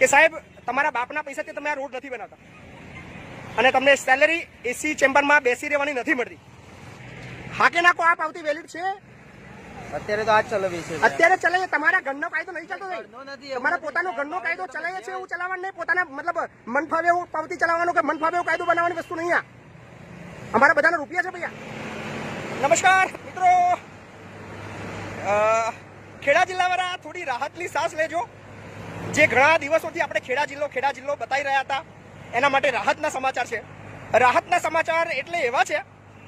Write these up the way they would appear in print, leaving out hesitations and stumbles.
કે સાહેબ તમારા બાપના પૈસાથી તમે આ રોડ નથી બનાવતા અને તમને સેલેરી એસી ચેમ્બરમાં બેસી રહેવાની નથી મળતી. હા કે ના કો આ પાવતી વેલિડ છે? અત્યારે તો આજ ચલાવી છે. અત્યારે ચલાવીએ. તમારા ઘરનો કાયદો નહીં ચાલતો. તમારા પોતાનો ઘરનો કાયદો ચલાવીએ છે એવું ચલાવવાનું નહીં. પોતાના મતલબ મન ફાવે એવું પાવતી ચલાવવાનો કે મન ફાવે એવું કાયદો બનાવવાની વસ્તુ નહીં. અમારા બધાના રૂપિયા છે ભૈયા. નમસ્કાર મિત્રો, ખેડા જિલ્લાવાળા થોડી રાહતની શ્વાસ લેજો. જે ઘણા દિવસોથી આપણે ખેડા જિલ્લો બતાવી રહ્યા હતા એના માટે રાહતના સમાચાર છે. રાહતના સમાચાર એટલે એવા છે,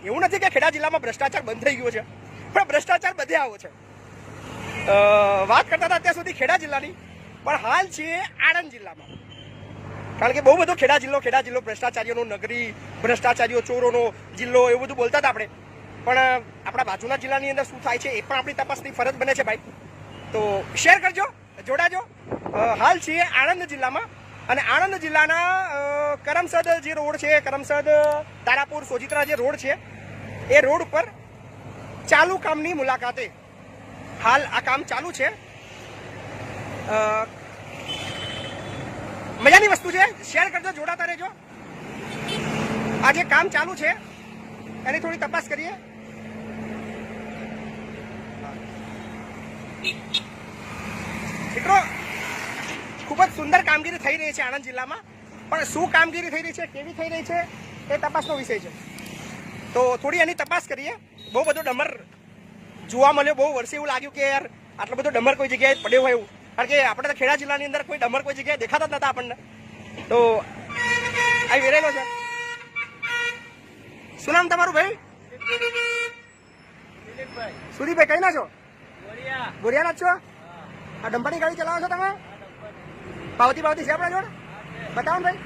એવું નથી કે ખેડા જિલ્લામાં ભ્રષ્ટાચાર બંધ થઈ ગયો છે, પણ ભ્રષ્ટાચાર બધે આવ્યો છે. વાત કરતા હતા અત્યાર સુધી ખેડા જિલ્લાની, પણ હાલ છે આણંદ જિલ્લામાં. કારણ કે બહુ બધો ખેડા જિલ્લો ભ્રષ્ટાચારીઓનો નગરી, ભ્રષ્ટાચારીઓ ચોરોનો જિલ્લો એવું બધું બોલતા હતા આપણે. પણ આપણા બાજુના જિલ્લાની અંદર શું થાય છે એ પણ આપણી તપાસની ફરજ બને છે ભાઈ. તો શેર કરજો, જોડાજો. હાલ છીએ આણંદ જિલ્લામાં અને આણંદ જિલ્લાના કરમસદ જે રોડ છે, કરમસદ તારાપુર સોજિત્રા જે રોડ છે એ રોડ ઉપર ચાલુ કામની મુલાકાતે હાલ આ કામ ચાલુ છે. મજાની વસ્તુ છે, શેર કરજો, જોડાતા રહેજો. આ જે કામ ચાલુ છે એની થોડી તપાસ કરીએ. મિત્રો, ખૂબ જ સુંદર કામગીરી થઈ રહી છે આણંદ જિલ્લામાં, પણ શું કામગીરી થઈ રહી છે, કેવી થઈ રહી છે એ તપાસનો વિષય છે. તો થોડી એની તપાસ કરીએ. બહુ બધો ડમર જોવા મળ્યો. બહુ વર્ષે એવું લાગ્યું કે યાર આટલો બધો ડમર કોઈ જગ્યાએ પડ્યો હોય એવું. કારણ કે આપણે તો ખેડા જિલ્લાની અંદર કોઈ ડમર કોઈ જગ્યાએ દેખાતા જ નતા આપણને. તો આ વેરેલો છે. શું નામ તમારું ભાઈ? સુધીભાઈ, કઈ ના છો? બોરિયાના જ છો? આ ડંપરની ગાડી ચલાવો છો તમે? પાવતી છે આપણા જોડે? બતાવો ને ભાઈ.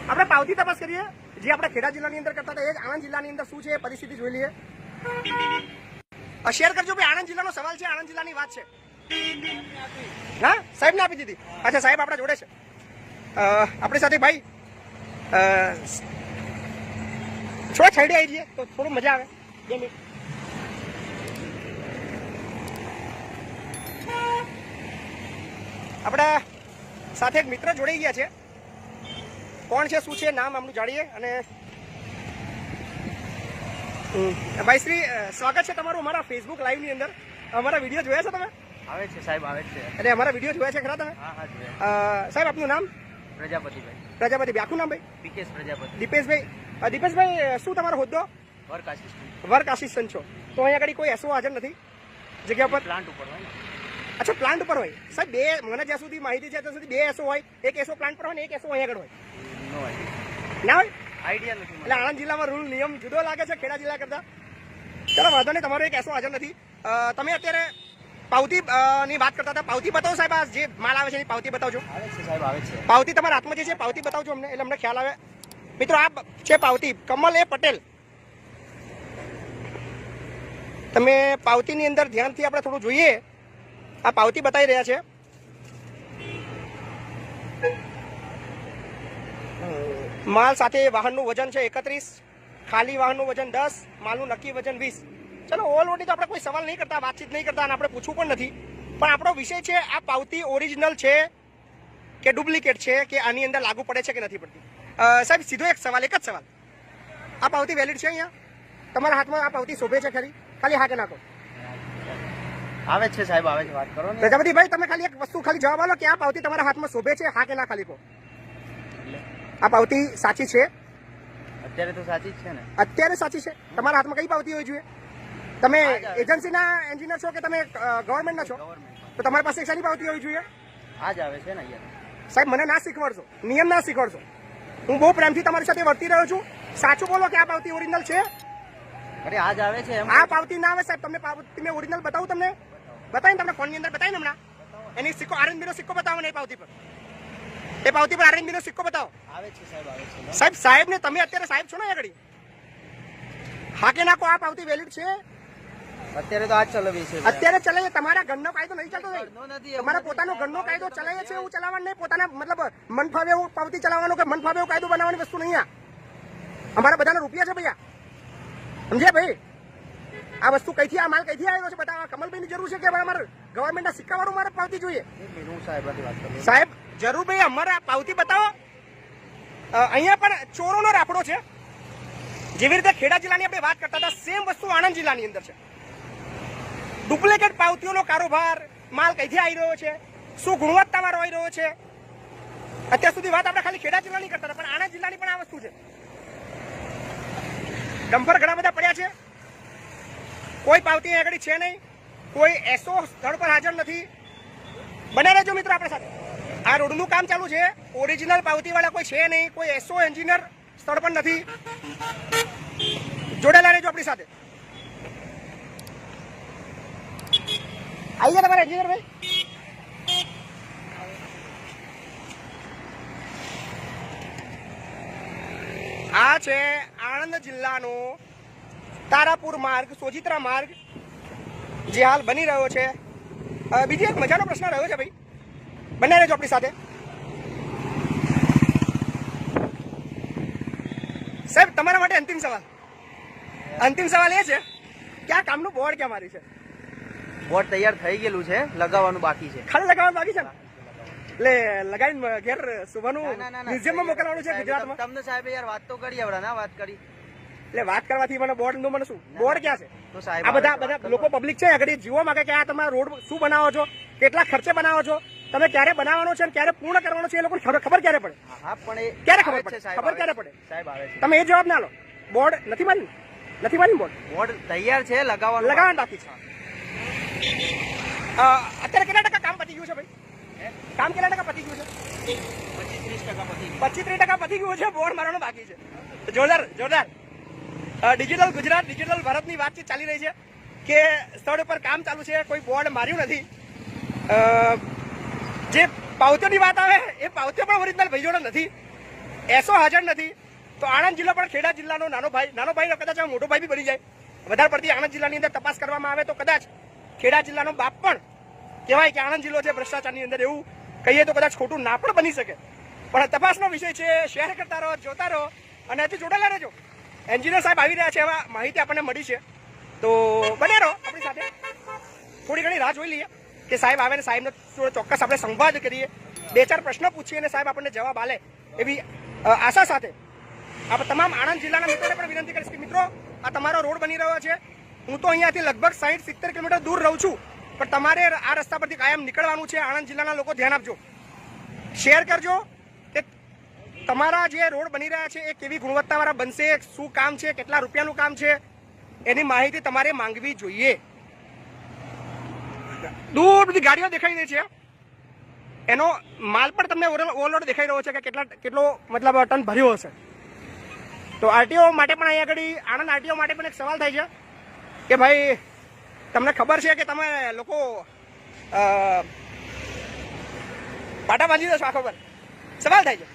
આપણે પાવતી તપાસ કરીએ. જે આપણે ખેડા જિલ્લાની અંદર કરતા હતા એ જ આણંદ જિલ્લાની અંદર શું છે પરિસ્થિતિ જોઈ લઈએ. શેર કરજો ભાઈ. આણંદ જિલ્લાનો સવાલ છે, આણંદ જિલ્લાની વાત છે. હા, સાહેબ ને આપી દીધી. અચ્છા, સાહેબ આપણા જોડે છે. આપણી સાથે ભાઈ થોડા છેડે આવી જઈએ તો થોડું મજા આવે. 2 મિનિટ. આપણા સાથે એક મિત્ર જોડાઈ ગયા છે. કોણ છે, શું છે, નામ આમનું જાણીએ. અને ભાઈ શ્રી, સ્વાગત છે તમારું અમારા ફેસબુક લાઈવની અંદર. અમારા વિડીયો જોયા છે તમે? આવે છે સાહેબ, આવે છે. અરે અમારા વિડીયો જોયા છે ખરા તમે? હા, જોયા. સાહેબ આપનું નામ? પ્રજાપતિભાઈ. પ્રજાપતિ. આખું નામ ભાઈ? દીપેશ પ્રજાપતિ. દીપેશભાઈ. દીપેશભાઈ, શું તમારો હોદ્દો? વર્ક આસિસ્ટન્ટ છો. તો અહીંયા આગળ કોઈ એસઓ હાજર નથી જગ્યા પર? પ્લાન્ટ ઉપર હોય. અચ્છા, પ્લાન્ટ ઉપર હોય. સાહેબ મને જ્યાં સુધી માહિતી છે ત્યાં સુધી 2 એસઓ હોય. એક એસઓ પ્લાન્ટ પર હોય ને એક એસઓ અહીંયા આગળ હોય. ના હોય? આઈડિયા નથી. એટલે આણંદ જિલ્લામાં રૂલ નિયમ જુદો લાગે છે ખેડા જિલ્લા કરતા. ચલો વાંધો નહીં, તમારો એક એસઓ હાજર નથી. તમે અત્યારે પાવતી ની વાત કરતા હતા. પાવતી બતાવો સાહેબ. આ જે માલ આવે છે એની પાવતી બતાવજો. આવે છે સાહેબ, આવે છે. પાવતી તમારા હાથમાં જે છે પાવતી બતાવજો અમને, એટલે અમને ખ્યાલ આવે. મિત્રો, આ છે પાવતી. કમલ એ પટેલ. તમે પાવતીની અંદર ધ્યાનથી આપણે થોડું જોઈએ. આ પાવતી બતાવી રહ્યા છે. માલ સાથે વાહનનું વજન છે 31, ખાલી વાહનનું વજન 10, માલનું નક્કી વજન 20. ચલો, ઓલરેડી તો આપણે કોઈ સવાલ નહીં કરતા, વાતચીત નહીં કરતા અને આપણે પૂછવું પણ નથી. પણ આપણો વિષય છે આ પાવતી ઓરિજિનલ છે કે ડુપ્લિકેટ છે, કે આની અંદર લાગુ પડે છે કે નથી પડતી. સાહેબ સીધો એક જ સવાલ. આ પાવતી વેલિડ છે? અહીંયા તમારા હાથમાં આ પાવતી શોભે છે ખરી? ખાલી હા કે નાખો. આવે છે સાહેબ, આવે છે. વાત કરો ને પ્રજાપતિભાઈ. તમે ખાલી એક વસ્તુ ખાલી જવાબ આલો કે આ પાવતી તમારા હાથમાં શોભે છે, હા કે ના? ખાલી કહો. આ પાવતી સાચી છે? અત્યારે તો સાચી જ છે ને. અત્યારે સાચી છે. તમારા હાથમાં કઈ પાવતી હોવી જોઈએ? તમે એજન્સીના એન્જિનિયર છો કે તમે ગવર્મેન્ટના છો? તો તમારી પાસે શાની પાવતી હોવી જોઈએ? આ જ આવે છે ને અહીંયા. સાહેબ મને ના શીખવાડશો, નિયમ ના શીખવાડશો. હું બહુ પ્રેમથી તમારી સાથે વર્તી રહ્યો છું. સાચું બોલો કે આ પાવતી ઓરિજિનલ છે? અરે આ જ આવે છે. આ પાવતી ના આવે સાહેબ. તમને પાવતી મેં ઓરિજિનલ બતાવું તમને? બતાવીને તમને ફોનની અંદર બતાવીને હમણાં એની સિક્કો, આરએનબીનો સિક્કો બતાવો ને એ પાવતી પર. એ પાવતી પર આરએનબીનો સિક્કો બતાવો. આવે છે સાહેબ, આવે છે. સાહેબ ને તમે અત્યારે સાહેબ છો ને આગળ? હા કે ના કો આ પાવતી વેલિડ છે? અત્યારે તો આજ ચલાવી છે. અત્યારે ચલાવીએ. તમારા ઘરનો કાયદો નહીં ચાલતો. તમારા પોતાનો ઘરનો કાયદો ચલાવીએ છે એવું ચલાવવાનું નહીં. પોતાના મતલબ મન ફાવે એવું પાવતી ચલાવવાનું કે મન ફાવે એવું કાયદો બનાવવાની વસ્તુ નહીં. અમારા બધાના રૂપિયા છે ભૈયા, સમજ્યા ભાઈ? આ વસ્તુ કઈથી આ માલ કઈથી આવ્યો છે બતાવો. કમલભાઈની જરૂર છે કે ભાઈ અમારે ગવર્મેન્ટના સિક્કાવાળું મારે પાવતી જોઈએ. હું સાહેબથી વાત કરું. સાહેબ જરૂર ભાઈ અમારે આ પાવતી બતાવો. અહીંયા પણ ચોરોનો રાફડો છે. જેવી રીતે ખેડા જિલ્લાની આપણે વાત કરતા હતા સેમ વસ્તુ આણંદ જિલ્લાની અંદર છે. ડુપ્લિકેટ પાવતીઓનો કારોબાર, માલ કઈથી આવી રહ્યો છે, શું ગુણવત્તાવાળો આવી રહ્યો છે. અત્યાર સુધી વાત આપણે ખાલી ખેડા જિલ્લાની કરતા હતા, પણ આણંદ જિલ્લાની પણ આ વસ્તુ છે. ડમ્પર ઘણા બધા પડ્યા છે, કોઈ પાવતી આગળ છે નહીં, કોઈ એસો સ્થળ પર હાજર નથી. બને રહેજો મિત્રો આપણા સાથે. આ રોડનું કામ ચાલુ છે, ઓરિજિનલ પાવતી વાળા કોઈ છે નહીં, કોઈ એસો એન્જિનિયર સ્થળ પર નથી. જોડેલા રહેજો આપણી સાથે. આવી ગયા તમારા એન્જિનિયર ભાઈ. આ છે આણંદ જિલ્લાનો તારાપુર માર્ગ, સોજિત્રા માર્ગ, જે હાલ બની રહ્યો છે. બીજી એક મજાનો પ્રશ્ન રહ્યો છે ભાઈ, બને રહેજો આપણી સાથે. સાહેબ તમારા માટે અંતિમ સવાલ એ છે કે આ કામનું બોર્ડ ક્યાં મારી છે? બોર્ડ તૈયાર થઈ ગયેલું છે, લગાવવાનું બાકી છે. ખાલી લગાવવાનું બાકી છે ને? એટલે લગાવીને ઘેર સુભાનું મ્યુઝિયમમાં મોકલવાનું છે ગુજરાતમાં. તમને સાહેબ યાર વાત તો કરી આવડા ના વાત કરી. એટલે વાત કરવાથી મને બોર્ડ નું મને શું બોર્ડ ક્યાં છે? તો સાહેબ આ બધા લોકો પબ્લિક છે આગળ જીવવા માંગે કે આ તમારા રોડ શું બનાવો છો, કેટલા ખર્ચે બનાવો છો, તમે ક્યારે બનાવવાનો છે અને ક્યારે પૂર્ણ કરવાનો છે, એ લોકોને ખબર ક્યારે પડે? હા પણ એ ક્યારે ખબર પડે? સાહેબ ખબર ક્યારે પડે? સાહેબ આવે છે. તમે એ જવાબ ના લો. બોર્ડ નથી મારી બોર્ડ તૈયાર છે, લગાવવાનું બાકી છે. અત્યારે કેટલા ટકા કામ પતી ગયું છે ભાઈ? કામ કેટલા ટકા પતી ગયું છે? 25-30% પતી ગયું છે, બોર્ડ મારવાનું બાકી છે. જોરદાર. ડિજિટલ ગુજરાત, ડિજિટલ ભારતની વાતચીત ચાલી રહી છે કે સ્થળ ઉપર કામ ચાલુ છે, કોઈ બોર્ડ માર્યું નથી. જે પાવતીઓની વાત આવે એ પાવતીઓ પણ ઓરિજિનલ ભાઈ જોડે નથી, એસો હાજર નથી. તો આણંદ જિલ્લો પણ ખેડા જિલ્લાનો નાનો ભાઈ કદાચ મોટો ભાઈ બી બની જાય. વધારે પડતી આણંદ જિલ્લાની અંદર તપાસ કરવામાં આવે તો કદાચ ખેડા જિલ્લાનો બાપ પણ કહેવાય કે આણંદ જિલ્લો છે ભ્રષ્ટાચારની અંદર, એવું કહીએ તો કદાચ ખોટું ના પણ બની શકે. પણ તપાસનો વિષય છે, શેર કરતા રહો, જોતા રહો અને હજુ જોડાયેલા રહેજો. એન્જિનિયર સાહેબ આવી રહ્યા છે, એવા માહિતી આપણને મળી છે, તો બને રહો આપણી સાથે. થોડી ઘણી રાહ જોઈ લઈએ કે સાહેબ આવે ને સાહેબનો ચોક્કસ આપણે સંવાદ કરીએ, 2-4 પ્રશ્નો પૂછીએ અને સાહેબ આપણને જવાબ આલે એવી આશા સાથે આપણે તમામ આણંદ જિલ્લાના મિત્રોને પણ વિનંતી કરીશ કે મિત્રો આ તમારો રોડ બની રહ્યો છે. હું તો અહીંયાથી લગભગ 60-70 કિલોમીટર દૂર રહું છું, પણ તમારે આ રસ્તા પરથી કાયમ નીકળવાનું છે. આણંદ જિલ્લાના લોકો ધ્યાન આપજો, શેર કરજો કે તમારા જે રોડ બની રહ્યા છે એ કેવી ગુણવત્તાવાળા બનશે, શું કામ છે, કેટલા રૂપિયાનું કામ છે, એની માહિતી તમારે માંગવી જોઈએ. દૂર બધી ગાડીઓ દેખાઈ રહી છે, એનો માલ પણ તમને ઓવરલોડ દેખાઈ રહ્યો છે કે કેટલો મતલબ ટન ભર્યો હશે. તો આરટીઓ માટે પણ અહીંયા આગળ આણંદ આરટીઓ માટે પણ એક સવાલ થાય છે કે ભાઈ તમને ખબર છે કે તમે લોકો પાટા બાંધી દો છો, આ ખબર? સવાલ થાય છે.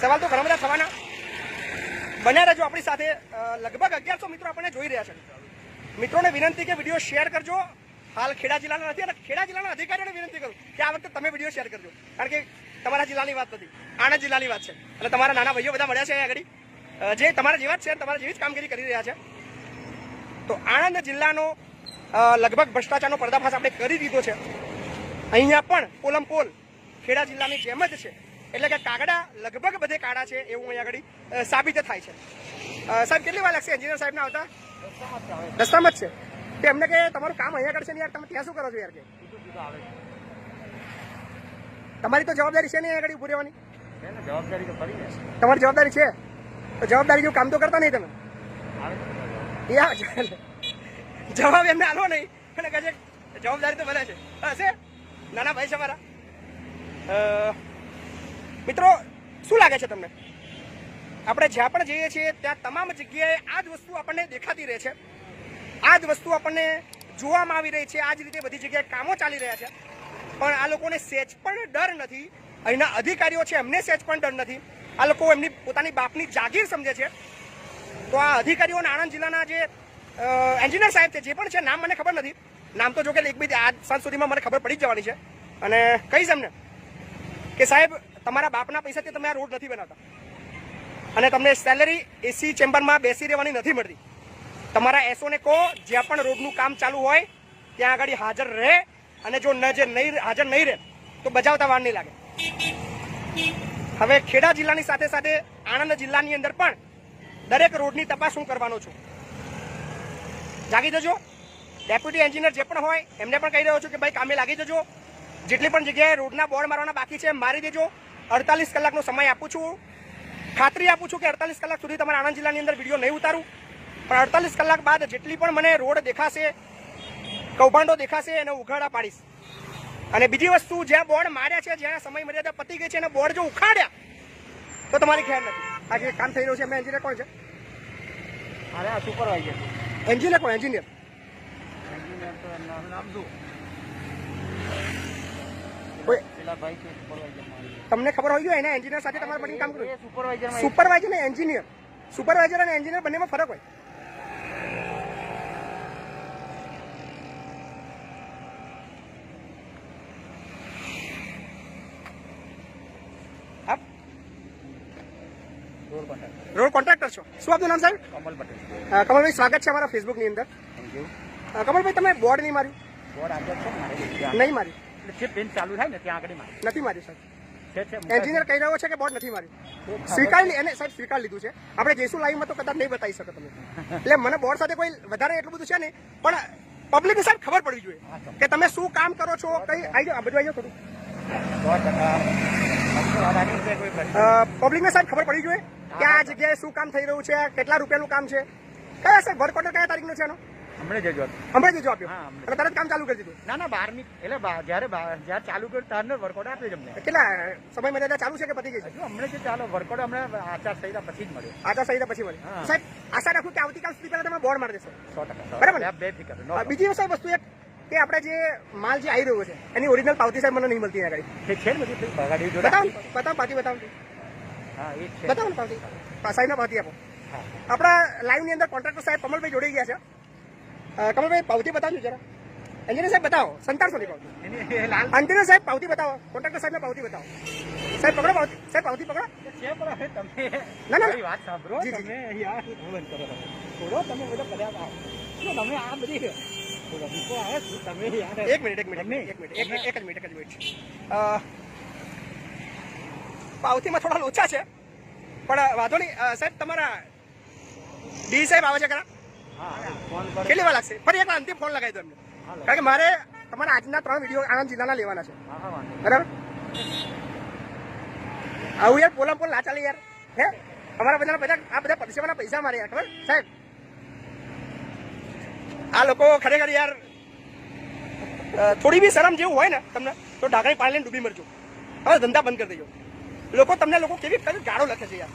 સવાલ તો ઘણા બધા થવાના. બન્યા રહેજો આપણી સાથે. લગભગ 1100 મિત્રો આપણને જોઈ રહ્યા છે. મિત્રોને વિનંતી કે વિડીયો શેર કરજો. હાલ ખેડા જિલ્લાના નથી અને ખેડા જિલ્લાના અધિકારીઓને વિનંતી કરું કે આ વખતે તમે વિડીયો શેર કરજો, કારણ કે તમારા જિલ્લાની વાત નથી, આણંદ જિલ્લાની વાત છે. એટલે તમારા નાના ભાઈઓ બધા મળ્યા છે આગળ, જે તમારા જેવા જ છે, તમારા જેવી જ કામગીરી કરી રહ્યા છે. તો આણંદ જિલ્લાનો લગભગ ભ્રષ્ટાચારનો પર્દાફાશ આપણે કરી દીધો છે. અહીંયા પણ પોલમપોલ ખેડા જિલ્લાની જેમ જ છે, એટલે કે કાગડા લગભગ બધે કાળા છે એવું અહીંયા આગળ સાબિત થાય છે. સાહેબ કેટલી વાર લાગશે એન્જિનિયર સાહેબને આવતા? રસ્તામાં જ છે. કે એમને કે તમારું કામ અહીંયા આગળ છે ને યાર, તમે ત્યાં શું કરો છો યાર? કે તમારી તો જવાબદારી છે ને અહીંયા આગળ ઉભું રહેવાની? જવાબદારી તો કરી ને. તમારી જવાબદારી છે તો જવાબદારી જેવું કામ તો કરતા નહીં તમે. જવાબ એમને આલો નહીં અને કહે છે જવાબદારી તો બધા છે. હશે નાના ભાઈ છે મારા. મિત્રો શું લાગે છે તમને? આપણે જ્યાં પણ જઈએ છીએ ત્યાં તમામ જગ્યાએ આ જ વસ્તુ આપણને દેખાતી રહે છે, આ જ વસ્તુ આપણને જોવામાં આવી રહી છે. આ જ રીતે બધી જગ્યાએ કામો ચાલી રહ્યા છે, પણ આ લોકોને સહેજ પણ ડર નથી. અહીંના અધિકારીઓ છે એમને સહેજ પણ ડર નથી. આ લોકો એમની પોતાની બાપની જાગીર સમજે છે. તો આ અધિકારીઓ આણંદ જિલ્લાના જે એન્જિનિયર સાહેબ છે, જે પણ છે, નામ મને ખબર નથી, નામ તો જો કે એક બી આજ સાંજ સુધીમાં મને ખબર પડી જ જવાની છે. અને કહીશ એમને કે સાહેબ તમારા બાપના પૈસાથી તમે આ રોડ નથી બનાવતા અને તમને સેલેરી એસી ચેમ્બરમાં બેસી રહેવાની નથી મળતી. તમારા એસઓને કહો જ્યાં પણ રોડનું કામ ચાલુ હોય ત્યાં આગળ હાજર રહે, અને જો હાજર નહીં રહે તો બજાવતા વાર નહીં લાગે. હવે ખેડા જિલ્લાની સાથે સાથે આણંદ જિલ્લાની અંદર પણ દરેક રોડની તપાસ હું કરવાનો છું. જાગી જજો. ડેપ્યુટી એન્જિનિયર જે પણ હોય એમને પણ કહી રહ્યો છું કે ભાઈ કામે લાગી જજો. જેટલી પણ જગ્યાએ રોડના બોર્ડ મારવાના બાકી છે મારી દેજો. 48 કલાકનો સમય આપું છું. ખાતરી આપું છું કે 48 કલાક સુધી તમારા આણંદ જિલ્લાની અંદર વિડીયો નહીં ઉતારું, પણ 48 કલાક બાદ જેટલી પણ મને રોડ દેખાશે, કૌભાંડો દેખાશે એને ઉઘાડા પાડીશ. અને બીજી વસ્તુ, જ્યાં બોર્ડ માર્યા છે, જ્યાં સમય મર્યાદા પતી ગઈ છે અને બોર્ડ જો ઉખાડ્યા તો તમારી ખેર નથી. આ જે કામ થઈ રહ્યું છે એમાં એન્જિનિયર કોણ છે? અરે આ સુપરવાઇઝર. એન્જિનિયર કોણ? એન્જિનિયર તો એમનું નામ શું? કોઈ પેલા ભાઈ છે સુપરવાઇઝર. તમને ખબર હોય ગયો એના એન્જિનિયર સાથે તમારે બની કામ કર્યું? સુપરવાઇઝર સુપરવાઇઝર ને એન્જિનિયર, સુપરવાઇઝર અને એન્જિનિયર બંનેમાં ફરક હોય. આપ રોડ કોન્ટ્રાક્ટર છો? શું આપનું નામ સાહેબ? કમલ પટેલ. કમલભાઈ, સ્વાગત છે અમારા ફેસબુકની અંદર. Thank you. કમલભાઈ, તમે બોર્ડ નહીં માર્યું? બોર્ડ આગળ છે મારે નહીં માર્યું? જે પેન ચાલુ થાય ને ત્યાં આગળ મારે નથી માર્યું સાહેબ. છે એન્જિનિયર કહી રહ્યો છે કે બોર્ડ નથી માર્યું. સ્વીકાર એને સાહેબ સ્વીકાર લીધું છે. આપણે જઈશું લાઈવમાં તો કદાચ નહીં બતાવી શકો તમે. એટલે મને બોર્ડ સાથે કોઈ વધારે એટલું બધું છે ને, પણ પબ્લિકને સાહેબ ખબર પડવી જોઈએ કે તમે શું કામ કરો છો. કઈ આવી જાઓ, આ બધું આવી જાઓ થોડું. 100% પબ્લિકને સાહેબ ખબર પડવી જોઈએ કે આ જગ્યાએ શું કામ થઈ રહ્યું છે, કેટલા રૂપિયાનું કામ છે. કયા સાહેબ વર્ક ઓર્ડર કયા તારીખનો છે એનો? હમણાં જ જોયું. હમણાં જ આપ્યો હા, અને તરત કામ ચાલુ કરી દીધું. ના 12મી એટલે જ્યારે ચાલુ કર્યું ત્યારનો વર્કઆઉટ આપ્યો છે અમને. કેટલા સમય મર્યાદા ચાલુ છે કે પતી ગઈ છે? હજુ હમણાં જે ચાલો વર્કઆઉટ હમણાં આચારસંહિતા પછી જ મળ્યો. આચારસંહિતા પછી મળી. હા. સાહેબ આશા રાખું કે આવતીકાલ સુધી પહેલા તમે બોર્ડ મારી દેશો. 100%. બરાબર ને? બેફિકર. બીજી સાહેબ વસ્તુ એક કે આપણે જે માલ જે આવી રહ્યો છે એની ઓરિજિનલ પાવતી સાહેબ મને નહીં મળતી આગળ. છે ને બધું બગાડી જોડે. બતાવો પાવતી બતાવો. હા એ છે. બતાવો ને પાવતી. સાહેબના પાવતી આપો. હા. આપણા લાઈવની અંદર કોન્ટ્રાક્ટર સાહેબ કમલભાઈ જોડાઈ ગયા છે. કમલભાઈ પાવતી બતાવજો જરા. એન્જિનિયર સાહેબ બતાવો. 5700 પાવતી. એની લાલ એન્જિનિયર સાહેબ પાવતી બતાવો. કોન્ટ્રાક્ટર સાહેબને પાવતી બતાવો. સાહેબ પકડો પાવતી. સાહેબ પાવતી પકડો. છે પણ હવે તમે ના. મારી વાત સાંભળો. જી, જી. તમે યાર બંધ કરો થોડો તમે બધા પર્યા આવો. શું તમે આ બધી રમીકો આવે શું તમે યાર. એક મિનિટ. એક જ મિનિટ. પાવતીમાં થોડા લોચા છે પણ વાંધો નહીં. સાહેબ તમારા ડી સાહેબ આવે છે ખરા? હા ફોન કરો. કેટલી વાર લાગશે? ફરી એકવાર અંતિમ ફોન લગાવી દો એમને. કારણ કે મારે તમારા આજના 3 વિડીયો આણંદ જિલ્લાના લેવાના છે. હા વાંધો. બરાબર? આવું યાર પોલા પોલ ના ચાલે યાર. હે અમારા બધા આ બધા પરસેવાના પૈસા મારે યાર. ખબર સાહેબ? આ લોકો ખરેખર યાર થોડી બી શરમ જેવું હોય ને તમને તો ઢાંકણી પાણી લઈને ડૂબી મરજો. હવે ધંધા બંધ કરી દેજો. લોકો કેવી ગાળો લખે છે યાર.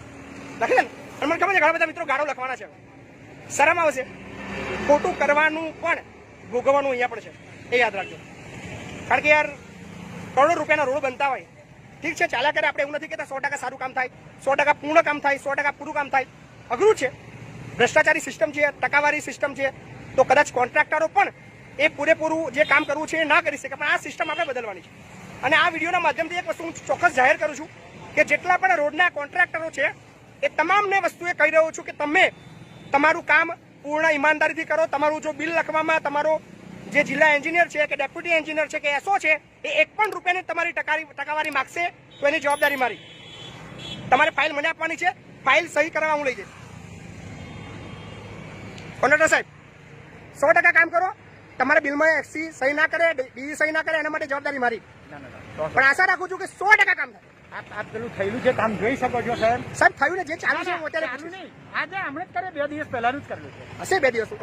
લખે છે ને? અને મને ખબર છે ઘણા બધા મિત્રો ગાળો લખવાના છે. શરમ આવશે. ખોટું કરવાનું પણ ભોગવવાનું અહીંયા પણ છે. એ યાદ રાખજો. કારણ કે યાર કરોડો રૂપિયાના રોડ બનતા હોય, ઠીક છે ચાલ્યા કરે. આપણે એવું નથી કહેતા 100% સારું કામ થાય, 100% પૂર્ણ કામ થાય, 100% પૂરું કામ થાય. અઘરું છે. ભ્રષ્ટાચારી સિસ્ટમ છે, ટકાવારી સિસ્ટમ છે. તો કદાચ કોન્ટ્રાક્ટરો પણ એ પૂરેપૂરું જે કામ કરવું છે એ ના કરી શકે, પણ આ સિસ્ટમ આપણે બદલવાની છે. અને આ વિડીયોના માધ્યમથી એક વસ્તુ હું ચોક્કસ જાહેર કરું છું કે જેટલા પણ રોડના કોન્ટ્રાક્ટરો છે એ તમામને વસ્તુ એ કહી રહ્યો છું કે તમે તમારું કામ પૂર્ણ ઈમાનદારીથી કરો. તમારું જો બિલ લખવામાં તમારો જે જિલ્લા એન્જિનિયર છે કે ડેપ્યુટી એન્જિનિયર છે કે એસઓ છે એ 1 પણ રૂપિયાની તમારી ટકાવારી માગશે તો એની જવાબદારી મારી. તમારે ફાઇલ મને આપવાની છે. ફાઇલ સહી કરવા હું લઈ જઈશ. કોન્ટ્રાક્ટર સાહેબ 100% કામ કરો. તમારા બિલમાં એક્સી સહી ના કરે, ડીઈ સહી ના કરે એના માટે જવાબદારી મારી. પણ આશા રાખું છું કે 100% કામ થાય. આ પેલું થયેલું છે કામ જોઈ શકો છો સાહેબ. સાહેબ થયું ને જે ચાલુ છે હું અત્યારે ચાલુ પૂછું છું. નહીં. આજે હમણાં જ કરે 2 દિવસ પહેલાનું જ કરેલું છે. હશે 2 દિવસ એનું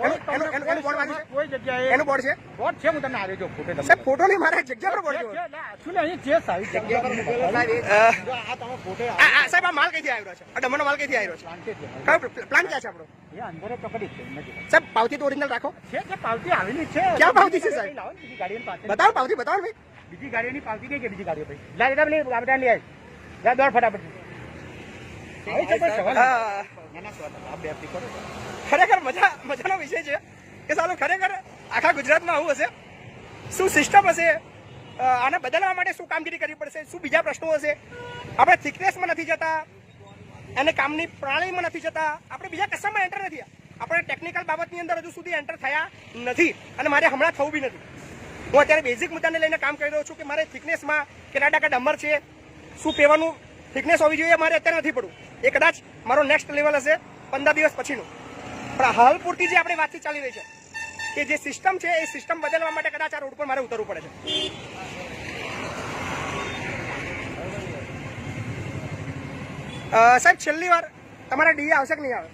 બોર્ડ વાંચ્યું છે? કોઈ જગ્યાએ એનું બોર્ડ છે? બોર્ડ છે. હું તમને આવ્યો છું ફોટો. સાહેબ ફોટો નહીં, મારે જગ્યા પર બોર્ડ છે શું અહીં છે સાહેબ જગ્યા પર મૂકેલો સાહેબ. આ તમે ફોટો સાહેબ આ માલ કઈથી આવ્યો છે? આ ડમણનો માલ કઈથી આવ્યો છે? શાંતિ છે. કયો પ્લાન ક્યાં છે આપણો? એ અંદર પકડી છે નજીક. સાહેબ પાવતી તો ઓરિજિનલ રાખો. છે કે પાવતી આવેલી છે. ક્યાં પાવતી છે સાહેબ? લાવો ને બીજી ગાડીની પાસે. બતાવો પાવતી, બતાવો ને ભાઈ. બીજી ગાડીઓની પાવતી કઈ કે બીજી ગાડીઓ ભાઈ. લા દાદા લે ગાબડા લે. લા દોડ ફટાફટ. આવી છે કોઈ સવાલ? નાના સવાલ. આ બે આપી કરો. ખરેખર મજાનો વિષય છે કે સાલો ખરેખર આખા ગુજરાતમાં આવું હશે. શું સિસ્ટમ હશે? આને બદલવા માટે શું કામગીરી કરવી પડશે? શું બીજા પ્રશ્નો હશે? આપણે થિકનેસમાં નથી જતા અને કામની પ્રણાલીમાં નથી જતા. આપણે બીજા કશામાં એન્ટર નથી. આપણે ટેકનિકલ બાબતની અંદર હજુ સુધી એન્ટર થયા નથી અને મારે હમણાં થવું બી નથી. હું અત્યારે બેઝિક મુદ્દાને લઈને કામ કરી રહ્યો છું કે મારે થિકનેસમાં કેટલા ટકા ડમર છે, શું પીવાનું થિકનેસ હોવી જોઈએ, મારે અત્યારે નથી પડવું. એ કદાચ મારો નેક્સ્ટ લેવલ હશે 15 દિવસ પછીનું. પણ હાલ પૂરતી જે આપણે વાતચીત ચાલી રહી છે કે જે સિસ્ટમ છે એ સિસ્ટમ બદલવા માટે કદાચ આ રોડ પર મારે ઉતરવું પડે છે. સાહેબ છેલ્લી વાર તમારા ડીએ આવશે કે નહીં આવે?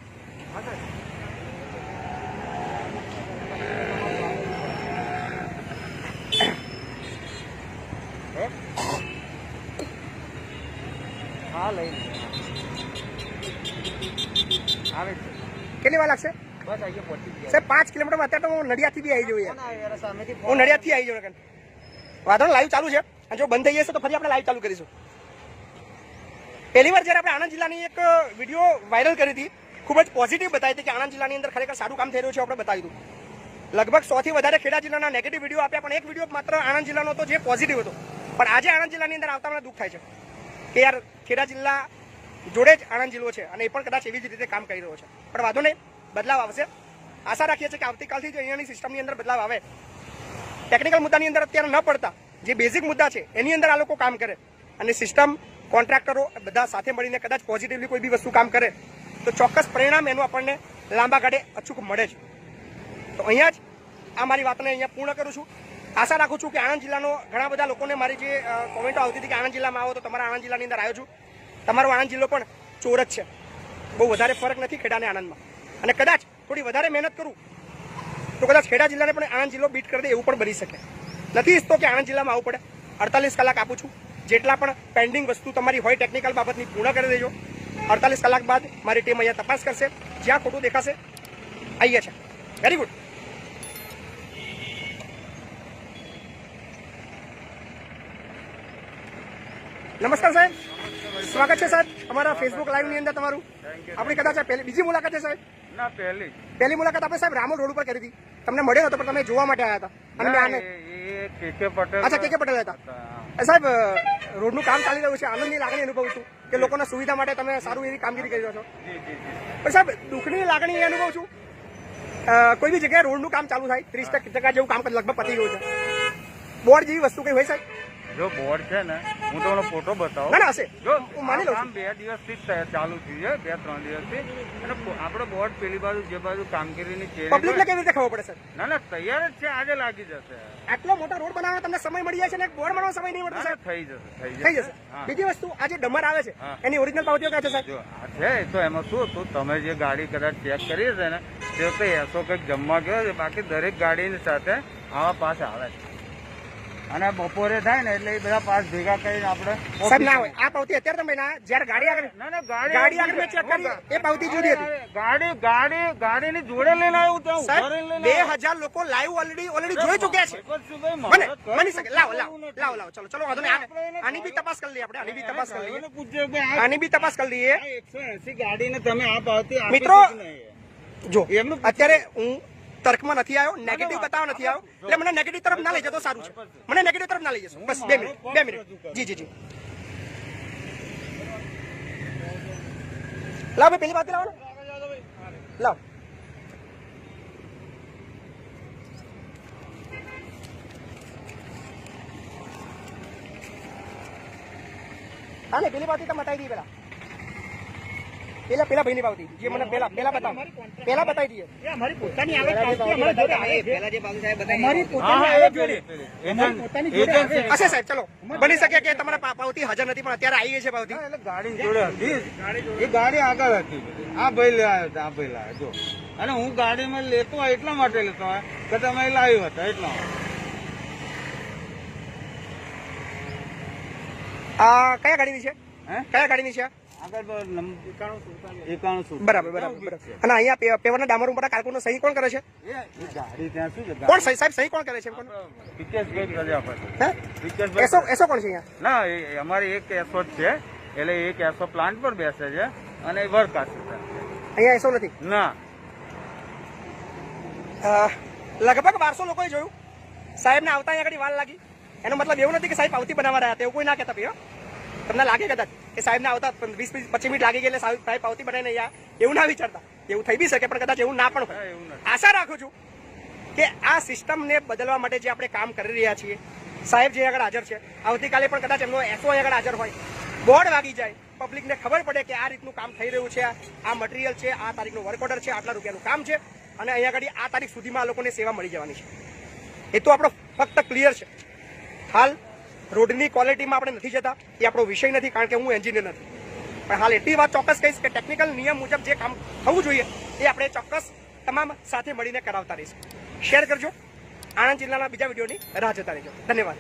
હા લઈ આવે છે. કેટલી વાર લાગશે? બસ અહીંયા પહોંચી ગયા. સાહેબ 5 કિલોમીટરમાં અત્યારે તો હું નડિયાદથી બી આવી જવું યાર. યાર સામેથી હું નડિયાદથી આવી જાઉં. વાંધો લાઈવ ચાલુ છે અને જો બંધ થઈ જશે તો ફરી આપણે લાઈવ ચાલુ કરીશું. પહેલી વાર જ્યારે આપણે આણંદ જિલ્લાની એક વિડીયો વાયરલ કરી હતી, ખૂબ જ પોઝિટિવ બતાવી હતી કે આણંદ જિલ્લાની અંદર ખરેખર સારું કામ થઈ રહ્યું છે, આપણે બતાવ્યું હતું. લગભગ 100 થી વધારે ખેડા જિલ્લાના નેગેટિવ વિડીયો આપ્યા, પણ એક વિડીયો માત્ર આણંદ જિલ્લાનો હતો જે પોઝિટિવ હતો. પણ આજે આણંદ જિલ્લાની અંદર આવતા મને દુઃખ થાય છે કે યાર ખેડા જિલ્લા જોડે જ આણંદ જિલ્લો છે અને એ પણ કદાચ એવી જ રીતે કામ કરી રહ્યો છે. પણ વાંધો નહીં, બદલાવ આવશે. આશા રાખીએ છીએ કે આવતીકાલથી જ અહીંયાની સિસ્ટમની અંદર બદલાવ આવે. ટેકનિકલ મુદ્દાની અંદર અત્યારે ન પડતા જે બેઝિક મુદ્દા છે એની અંદર આ લોકો કામ કરે અને સિસ્ટમ કોન્ટ્રાક્ટરો બધા સાથે મળીને કદાચ પોઝિટિવલી કોઈ બી વસ્તુ કામ કરે તો ચોક્કસ પરિણામ એનું આપણને લાંબા ગાળે અચૂક મળે છે. તો અહીંયા જ આ મારી વાતને અહીંયા પૂર્ણ કરું છું. આશા રાખું છું કે આણંદ જિલ્લાનો ઘણા બધા લોકોને મારી જે કોમેન્ટો આવતી હતી કે આણંદ જિલ્લામાં આવો તો તમારા આણંદ જિલ્લાની અંદર આવ્યો છું. તમારો આણંદ જિલ્લો પણ ચોર જ છે, બહુ વધારે ફરક નથી ખેડા અને આણંદમાં. અને કદાચ થોડી વધારે મહેનત કરું તો કદાચ ખેડા જિલ્લાને પણ આણંદ જિલ્લો બીટ કરી દે એવું પણ બની શકે. નથી ઈચ્છતો કે આણંદ જિલ્લામાં આવવું પડે. 48 કલાક આપું છું. જેટલા પણ પેન્ડિંગ વસ્તુ તમારી હોય ટેકનિકલ બાબતની પૂર્ણ કરી દેજો. 48 કલાક બાદ મારી ટીમ અહીંયા તપાસ કરશે. જ્યાં ખોટું દેખાશે આવીએ છે. Very good. નમસ્કાર સાહેબ, સ્વાગત છે સાહેબ અમારા ફેસબુક લાઈવની અંદર તમારું. આપણી કદાચ આ બીજી મુલાકાત છે સાહેબ? ના, પહેલી મુલાકાત આપણે સાહેબ રામોલ રોડ ઉપર કરી હતી. તમને મળ્યો હતો પણ તમે જોવા માટે આવ્યા હતા અને મેં આને કેકે પટેલ. અચ્છા કેકે પટેલ હતા. સાહેબ રોડનું કામ ચાલી રહ્યું છે, આનંદની લાગણી અનુભવું છું કે લોકોના સુવિધા માટે તમે સારું એવી કામગીરી કરી રહ્યો છો. પણ સાહેબ દુઃખની લાગણી એ અનુભવું છું કોઈ બી જગ્યાએ રોડનું કામ ચાલુ થાય 30% જેવું કામ લગભગ પતી ગયું છે. બોર્ડ જેવી વસ્તુ કઈ હોય સાહેબ? જો બોર્ડ છે ને, હું તમને ફોટો બતાવું. ના હશે, જો હું માની લઉં છું. 2 દિવસથી જ ચાલુ થયું છે, 2-3 દિવસથી. અને આપણે બોર્ડ પેલી બાજુ જે બાજુ કામગીરીની છે પબ્લિકને કેવી રીતે ખબર પડે સર? ના તૈયાર જ છે, આજે લાગી જશે. આટલો મોટો રોડ બનાવવા તમને સમય મળી જાય છે ને બોર્ડ બનાવવા સમય નહીં મળતો સાહેબ? થઈ જશે. બીજી વસ્તુ આ જે ડમર આવે છે એની ઓરિજિનલ પાવતીઓ ક્યાં છે સાહેબ? જો આ છે તો એમાં શું હતું, તમે જે ગાડી કદાચ ચેક કરી હશે ને તે તો એસો કંઈક જમવા ગયો છે. બાકી દરેક ગાડીની સાથે આવા પાસ આવે છે અને બપોરે થાય ને એટલે એ બધા પાસ ભેગા કરીને આપણે સાહેબ ના હોય આ પાવતી અત્યારે તમે ના જ્યારે ગાડી આગળ ગાડી આગળ મેં ચેક કરી એ પાવતી જુદી હતી. ગાડીની જોડે લઈને આવ્યું ત્યાં સાહેબ ઉભા રહીને લઈને 2000 લોકો લાઈવ ઓલરેડી જોઈ ચુક્યા છે. બની શકે. લાવો ચલો વાંધો નહીં. આની બી તપાસ કરી લઈએ આપણે. આની બી તપાસ કરી લઈએ. 180 ગાડીને તમે આ પાવતી આપી મિત્રો, દીધી નહીં. જો અત્યારે હું તર્કમાં નથી આવ્યો, નેગેટિવ બતાવવા નથી આવ્યો. એટલે મને નેગેટિવ તરફ ના લઈ જતો સારું છે. મને નેગેટિવ તરફ ના લઈ જશો. બસ 2 મિનિટ. જી. લાવ ભાઈ પેલી વાત લાવો ને. લાવ. હા ને પેલી પાવતી તમે બતાવી દી પેલા ભાઈની પાવતી જે મને પેલા બતાવો. પેલા બતાવી દઈએ. અમારી પોતાની આવે હશે સાહેબ. ચલો બની શકે કે તમારા પાવતી હાજર નથી પણ અત્યારે આવી ગઈ છે પાવતી. ગાડી જોડે હતી, એ ગાડી આગળ હતી. આ ભાઈ લાવ્યો હતો, આ ભાઈ લાવ્યો જો. અને હું ગાડીમાં લેતો હોય એટલા માટે લેતો હોય કે તમે લાવ્યો હતા એટલા. આ કયા ગાડીની છે? કયા ગાડીની છે? બરાબર. અને અહીંયા પેવરના ડામર ઉપર કારકુનો સહી કોણ કરે છે? કોણ સાહેબ સહી કોણ કરે છે? એસો કોણ છે અહીંયા? ના, અમારે એક એસો જ છે, એટલે એક એસો પ્લાન્ટ પર બેસે છે અને વર્ક છે. અહીંયા એસો નથી ના. લગભગ 1200 લોકોએ જોયું સાહેબને આવતા અહીંયા આગળ વાર લાગી. એનો મતલબ એવું નથી કે સાહેબ પાવતી બનાવવા રહ્યા હતા, એવું કોઈ ના કહેતા ભાઈ. તમને લાગે કદાચ કે સાહેબને આવતા 20-25 મિનિટ લાગી ગઈ એટલે સાહેબ પાવતી બનાવીને અહીંયા એવું ના વિચારતા. એવું થઈ બી શકે, પણ કદાચ એવું ના પણ હા, હોય. એવું નથી. આશા રાખું છું કે આ સિસ્ટમને બદલવા માટે જે આપણે કામ કરી રહ્યા છીએ, સાહેબ જે આગળ હાજર છે, આવતીકાલે પણ કદાચ એમનો એસઓ આગળ હાજર હોય, બોર્ડ વાગી જાય, પબ્લિકને ખબર પડે કે આ રીતનું કામ થઈ રહ્યું છે, આ મટીરિયલ છે, આ તારીખનું વર્ક ઓર્ડર છે, આટલા રૂપિયાનું કામ છે, અને અહીંયા આગળ આ તારીખ સુધીમાં આ લોકોને સેવા મળી જવાની છે. એ તો આપણો ફક્ત ક્લિયર છે. હાલ રોડની ક્વોલિટીમાં આપણે નથી જતા, એ આપણો વિષય નથી, કારણ કે હું એન્જિનિયર નથી. પણ હાલ એટલી વાત ચોક્કસ કહીશ કે ટેકનિકલ નિયમ મુજબ જે કામ થવું જોઈએ એ આપણે ચોક્કસ તમામ સાથે મળીને કરાવતા રહીશું. શેર કરજો. આણંદ જિલ્લાના બીજા વિડીયોની રાહ જોતા રહેજો. ધન્યવાદ.